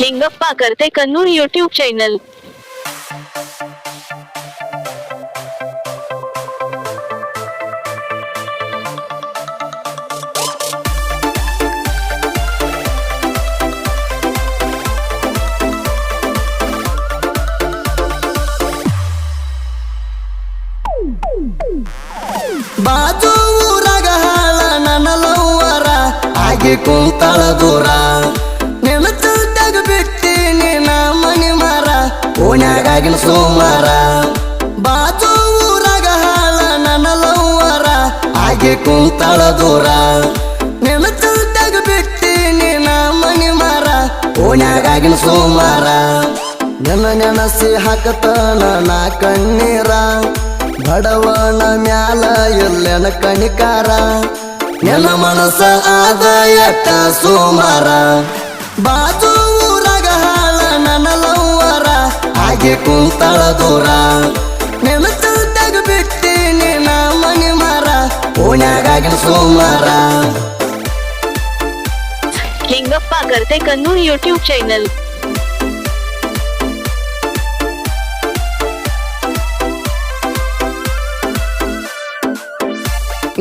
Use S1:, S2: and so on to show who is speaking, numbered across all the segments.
S1: ಹೆಂಗಪ್ಪ करते Kannur YouTube channel.
S2: ಬಾಜು ಊರಾಗ ಹಾಳ ನನ್ನ ಲವ್ವರ ಆಗಿ ಕುಂತಳ ದೂರ ನೆನಚಲ್ದಾಗ ಬಿಟ್ಟಿನಿ ನಾ ಮನಿ ಮರ ಓಣ್ಯಾಗಿನ ಸೋಮಾರ ಬಾಜು ಊರಾಗ ಹಾಳ ನನ್ನ ಲವ್ವರ ಆಗಿ ಕುಂತಳ ದೂರ ನೆನಚಲ್ದಾಗ ಬಿಟ್ಟಿನಿ ನಾ ಮನಿ ಮರ ಓಣ್ಯಾಗಿನ ಸೋಮಾರ ನೆನಸಿ ಹಾಕತನ ನಾ ಕಣ್ಣೀರ ಬಡವನ ಮ್ಯಾಲ ಎಲ್ಲೆನ ಕಣಿಕಾರ ನೆನ ಮನಸ ಆದ ಎಟ್ಟ ಸೋಮಾರ ಬಾಜು ಊರಾಗ ಹಾಳ ನನ್ನ ಲವ್ವರ ಆಗಿ ಕುಂತಳ ದೂರ ನೆನಚಲ್ದಾಗ ಬಿಟ್ಟಿನಿ ನಾ ಮನಿ ಮರ ಓಣ್ಯಾಗಿನ ಸೋಮಾರ
S1: ಹೆಂಗಪ್ಪ करते कन्नूर यूट्यूब चैनल।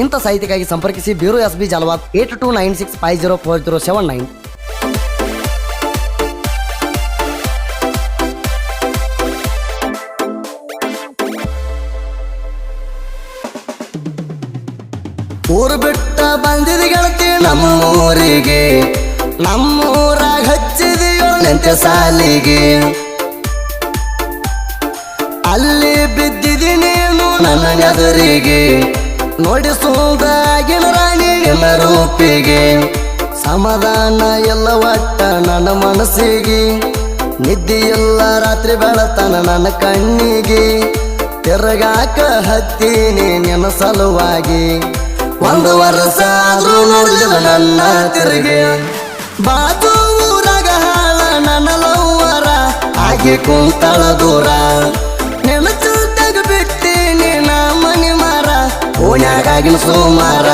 S2: ಇಂಥ ಸಾಹಿತ್ಯಕ್ಕಾಗಿ ಸಂಪರ್ಕಿಸಿ ಬ್ಯೂರೋ ಎಸ್ ಬಿ ಜಾಲವಾದ್ 8296504079. ಊರು ಬಿಟ್ಟ ಬಂದಿದ ಗೆಳತಿ ನಮ್ಮೂರಿಗೆ ನಮ್ಮೂರಾಗ ಹಚ್ಚಿದೆಯೋ ನಿಂತೆ ಸಾಲಿಗೆ ಅಲ್ಲಿ ಬಿದ್ದಿದಿ ನೀನು ನನ್ನ ಎದುರಿಗೆ ನೋಡಿಸುವುದಾಗಿನ ರಾಣಿ ನಿನ್ನ ರೂಪಿಗೆ ಸಮಾಧಾನ ಎಲ್ಲ ಒಟ್ಟ ನನ್ನ ಮನಸ್ಸಿಗೆ ನಿದ್ದೆ ಎಲ್ಲ ರಾತ್ರಿ ಬೆಳತನ ನನ್ನ ಕಣ್ಣಿಗೆ ತಿರುಗಾಕ ಹತ್ತೀನಿ ನಿನ್ನ ಸಲುವಾಗಿ ಒಂದು ವರ್ಷ ಆದ್ರೂ ನೋಡಲಿಲ್ಲ ನನ್ನ ತಿರುಗಿ ಬಾಜು ಊರಾಗ ಹಾಳ ನನ್ನ ಲವ್ವರ ಆಗಿ ಕುಂತಳ ದೂರ ನೆನಚಲ್ದಾಗ ಬಿಟ್ಟಿನಿ ನಾ ಮನಿ ಮರ ಓಣ್ಯಾಗಿನ ಸೋಮಾರ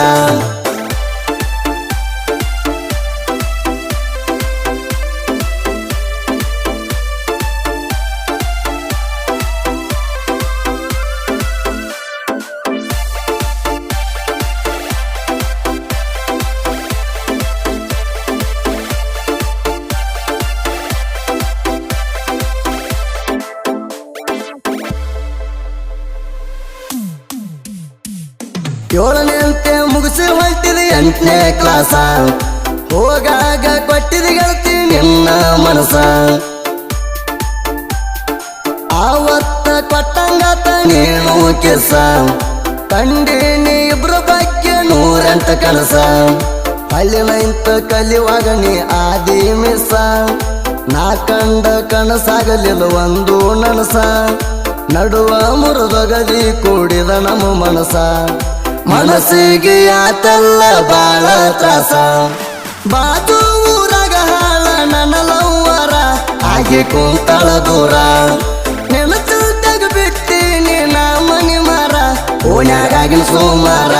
S2: ಏಳನೇ ಅಂತೆ ಮುಗಿಸಿ ಹೊಂಟಿದ 8ನೇ ಕ್ಲಾಸ ಹೋಗಾಗ ಕೊಟ್ಟಿದ ಗೆಳತಿ ನಿನ್ನ ಮನಸ ಆವತ್ತ ಕೊಟ್ಟಂಗಾತ ನೀನು ಕೆಸ ಕಂಡಿನಿ ಇಬ್ರು ಬಗ್ಗೆ 108 ಕನಸ ಹಳ್ಳಿನ ಇಂತ ಕಲಿಯುವಾಗ ನೀ ಆದಿ ಮಿಸ ನಾ ಕಂಡ ಕನಸಾಗಲಿಲ್ಲ ಒಂದು ನನಸ ನಡುವ ಮುರಿದೊಗದಿ ಕೂಡಿದ ನಮ್ಮ ಮನಸ ಮನಸ್ಸಿಗೆ ಆತಲ್ಲ ಬಾಳ ತ್ರಾಸ ಬಾಜು ಊರಾಗ ಹಾಳ ನನ್ನ ಲವ್ವರ ಆಗಿ ಕುಂತಳ ದೂರ ನೆನಚಲ್ದಾಗ ಬಿಟ್ಟಿನಿ ನಾ ಮನಿ ಮರ ಓಣ್ಯಾಗಿನ ಸೋಮಾರ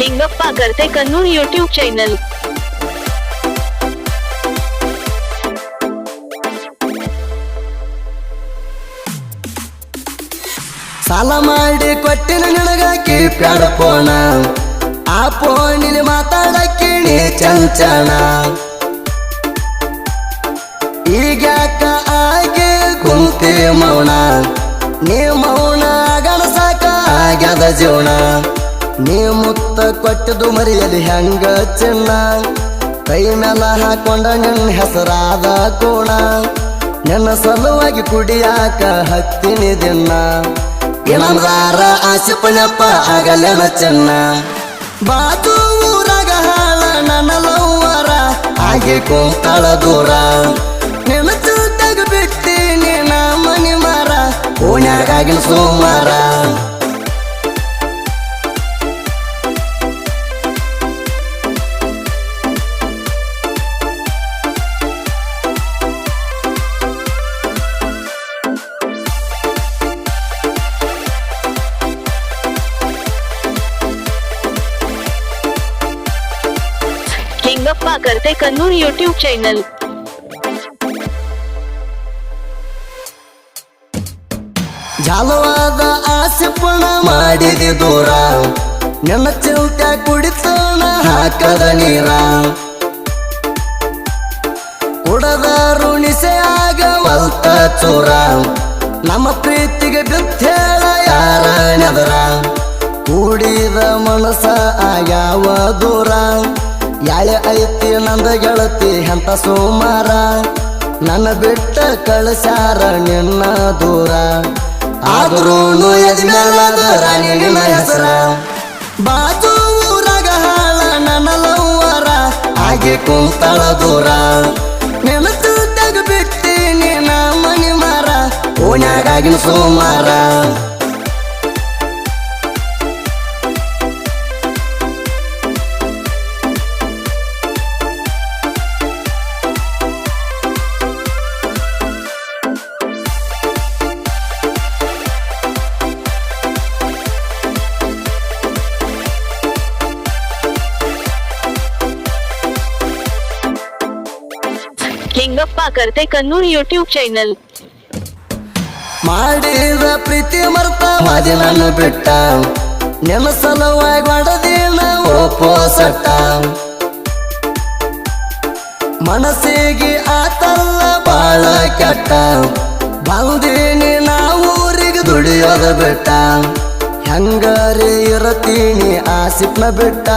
S1: ಹೆಂಗಪ್ಪ करते कन्नूर यूट्यूब चैनल।
S2: ಸಾಲ ಮಾಡಿ ಕೊಟ್ಟಿನ ನಿನಗ ಕೀಪ್ಯಾಡ ಫೋನ ಆ ಫೋನಿಲಿ ಮಾತಾಡಕ್ಕೆ ನೀ ಚಂಚಣ ಈಗ್ಯಾಕ ಆಗಿ ಕುಂತಿ ಮೌನ ನೀ ಮೌನ ಗಣಸಾಕ ಆಗ್ಯದ ಜೀವನ ನೀ ಮುತ್ತ ಕೊಟ್ಟಿದ್ದು ಮರಿಯಲಿ ಹೆಂಗ ಚಿನ್ನ ಕೈ ಮೇಲ ಹಾಕೊಂಡ ನಿನ್ನ ಹೆಸರಾದ ಕೋಣ ನನ್ನ ಸಲುವಾಗಿ ಕುಡಿಯಾಕ ಹತ್ತಿನಿ ದಿನ ಏನಂದಾರ ಆಸಿಪನಪ್ಪ ಆಗಲೆನ ಚೆನ್ನ ಬಾಜು ಊರಾಗ ಹಾಳ ನನ್ನ ಲವ್ವರ ಆಗಿ ಕುಂತಳ ದೂರ ನೆನಚಲ್ದಾಗ ಬಿಟ್ಟಿನಿ ನಾ ಮನಿ ಮರ ಓಣ್ಯಾಗಿನ ಸೋಮಾರ
S1: करते कन्नूर यूट्यूब चॅनल.
S2: ಜಾಲವಾದ ಆಸೆ ಪಣ ಮಾಡಿದೆ ದೂರ ನನ್ನ ಚಿಲ್ತ ಕುಡಿತೋಣ ಹಾಕದ ನೀರ ಕುಡದ ರುಣಿಸೆಯಾಗ ವಲ್ತ ಚೂರ ನಮ್ಮ ಪ್ರೀತಿಗೆ ಬಿತ್ತೇಳ ಯಾರ ನೆದರ ಕೂಡಿದ ಮನಸ ಆಗ್ಯಾವ ದೂರ ಯಾಳೆ ಐತಿ ನಂದ ಗೆಳತಿ ಎಂತ ಸುಮಾರ ನನ್ನ ಬಿಟ್ಟ ಕಳಸಾರ ನಿನ್ನ ದೂರ ಆದ್ರೂನು ಎದ್ಮೇಲದ ರಾಣಿ ನಿನ್ನ ಹೆಸರ ಬಾಜು ಊರಾಗ ಹಾಳ ನನ್ನ ಲವ್ವರ ಹಾಗೆ ಕುಂತಳ ದೂರ ನೆನಸು ತೆಗಬಿಡ್ತೀನಿ ನಾ ಮನಿ ಮಾರ ಓಣ್ಯಾಗಾಗಿನ ಸೋಮಾರ
S1: लिंगप्पा करते कन्नूर यूट्यूब चॅनल.
S2: ಮಾಡಿದ ಪ್ರೀತಿ ಮರ್ತ ಮಾದಿ ನನ್ನ ಬಿಟ್ಟ ನೆನಸಲವಾಗಿ ಮಾಡದೇನ ಓಪೋ ಸಟ್ಟ ಮನಸ್ಸಿಗೆ ಆತಲ್ಲ ಬಾಳ ಕೆಟ್ಟ ಬಂದೀನಿ ನಾ ಊರಿಗೆ ದುಡಿಯೋದ ಬಿಟ್ಟ ಹೆಂಗಾರಿ ಇರತೀನಿ ಆ ಸಿಪ್ನ ಬಿಟ್ಟ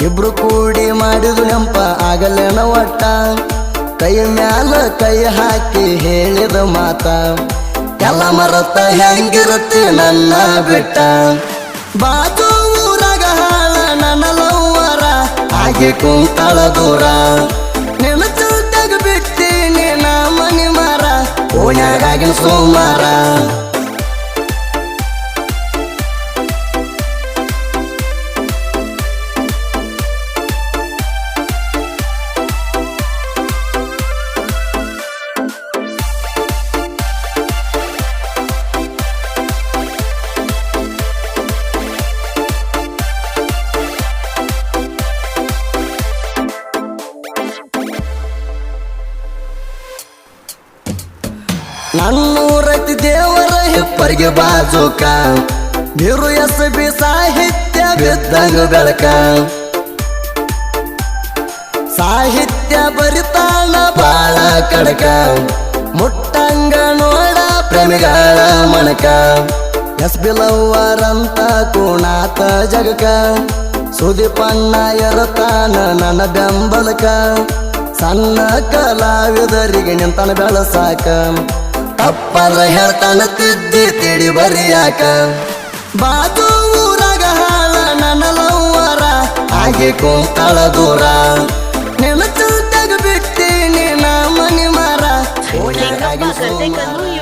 S2: ಇಬ್ರು ಕೂಡಿ ಮಾಡಿದು ನೆಂಪ ಆಗಲೇನ ಒಟ್ಟ ಕೈ ಮ್ಯಾಲ ಕೈ ಹಾಕಿ ಹೇಳಿದ ಮಾತ ಎಲ್ಲ ಮರತ ಹೆಂಗಿರತ್ತೆ ನನ್ನ ಬಿಟ್ಟ ಬಾಜು ಊರಾಗ ಹಾಳ ನನ್ನ ಲವ್ವರ ಹಾಗೆ ಕುಂತಳ ದೂರ ನೆನಸು ತೆಗಬಿಡ್ತೀನಿ ನಾ ಮನಿ ಮಾರ ಓಣ್ಯಾಗಾಗಿನ ಸೋಮಾರ ನನ್ನೂರತಿ ದೇವರ ಹಿಪ್ಪರಿಗೆ ಬಾಜುಕ ಬಿರು ಎಸಬಿ ಸಾಹಿತ್ಯ ಬಿದ್ದಂಗ ಬೆಳಕ ಸಾಹಿತ್ಯ ಬರಿತಾನ ಬಾಳ ಕಡಕ ಮುಟ್ಟಂಗ ನೋಡ ಪ್ರೇಮಿಗಳ ಮಣಕ ಎಸ್ ಬಿ ಲವ್ವರಂತ ಕೂಣಾತ ಜಗಕ ಸುದೀಪಣ್ಣ ಎರತಾನ ನನ್ನ ಬೆಂಬಲಕ ಸಣ್ಣ ಕಲಾವಿದರಿಗೆ ನಿಂತನ ಬೆಳಸಾಕ ತಪ್ಪರ ಹೇಳ್ತಾನ ತಿದ್ದಿ ತಿಡಿ ಬರಿಯಾಕ ಬಾಜು ಊರಾಗ ಹಾಳ ನನ್ನ ಲವ್ವರ ಹಾಗೆ ಕುಂತಳ ದೂರ ನೆನಸು ತೆಗಬಿಡ್ತೀನಿ ನಾ ಮನಿ ಮಾರ
S1: लिंगप्पा करते कन्नूर